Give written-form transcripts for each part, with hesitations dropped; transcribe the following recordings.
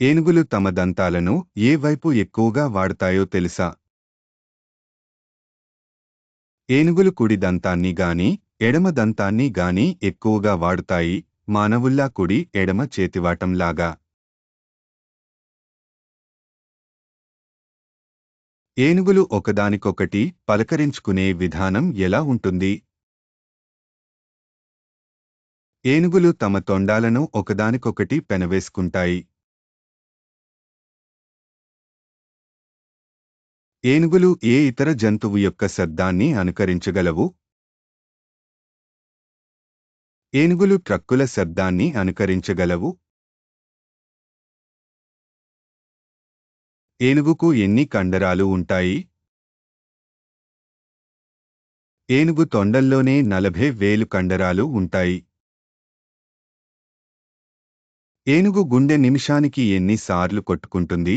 ఏనుగులు తమ దంతాలను ఏ వైపు ఎక్కువగా వాడతాయో తెలుసా? ఏనుగులు కుడి దంతాన్ని గాని, ఎడమ దంతాన్ని గాని ఎక్కువగా వాడుతాయి, మానవుల్లా కుడి, ఎడమ చేతివాటంలాగా. ఏనుగులు ఒకదానికొకటి పలకరించుకునే విధానం ఎలా ఉంటుంది? ఏనుగులు తమ తొండాలను ఒకదానికొకటి పెనవేసుకుంటాయి. ఏనుగులు ఏ ఇతర జంతువు యొక్క శబ్దాన్ని అనుకరించగలవు? ఏనుగులు ట్రక్కుల శబ్దాన్ని అనుకరించగలవు. ఏనుగుకు ఎన్ని కండరాలు ఉంటాయి? ఏనుగు తొండల్లోనే 40,000 కండరాలు ఉంటాయి. ఏనుగు గుండె నిమిషానికి ఎన్ని సార్లు కొట్టుకుంటుంది?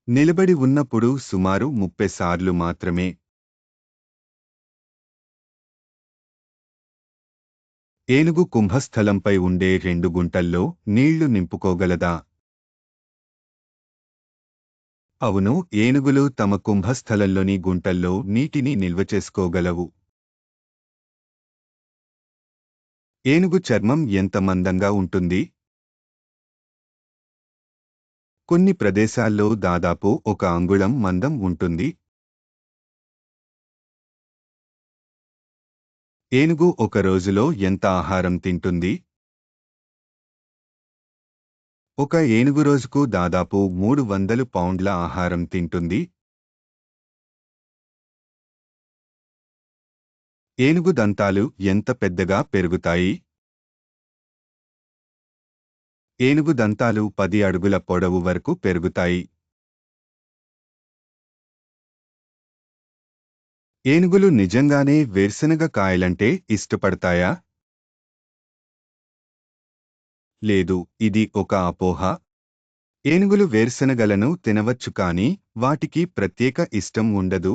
నిలబడి ఉన్నప్పుడు సుమారు 30 సార్లు మాత్రమే. ఏనుగు కుంభస్థలంపై ఉండే 2 గుంటల్లో నీళ్లు నింపుకోగలదా? అవును, ఏనుగులు తమ కుంభస్థలంలోని గుంటల్లో నీటిని నిల్వ చేసుకోగలవు. ఏనుగు చర్మం ఎంత మందంగా ఉంటుంది? కొన్ని ప్రదేశాల్లో దాదాపు 1 అంగుళం మందం ఉంటుంది. ఏనుగు ఒక రోజులో ఎంత ఆహారం తింటుంది? ఒక ఏనుగు రోజుకు దాదాపు 300 పౌండ్ల ఆహారం తింటుంది. ఏనుగు దంతాలు ఎంత పెద్దగా పెరుగుతాయి? ఏనుగు దంతాలు 10 అడుగుల పొడవు వరకు పెరుగుతాయి. ఏనుగులు నిజంగానే వేరుశనగ కాయలంటే ఇష్టపడతాయా? లేదు, ఇది ఒక అపోహ. ఏనుగులు వేరుశనగలను తినవచ్చు కానీ వాటికి ప్రత్యేక ఇష్టం ఉండదు.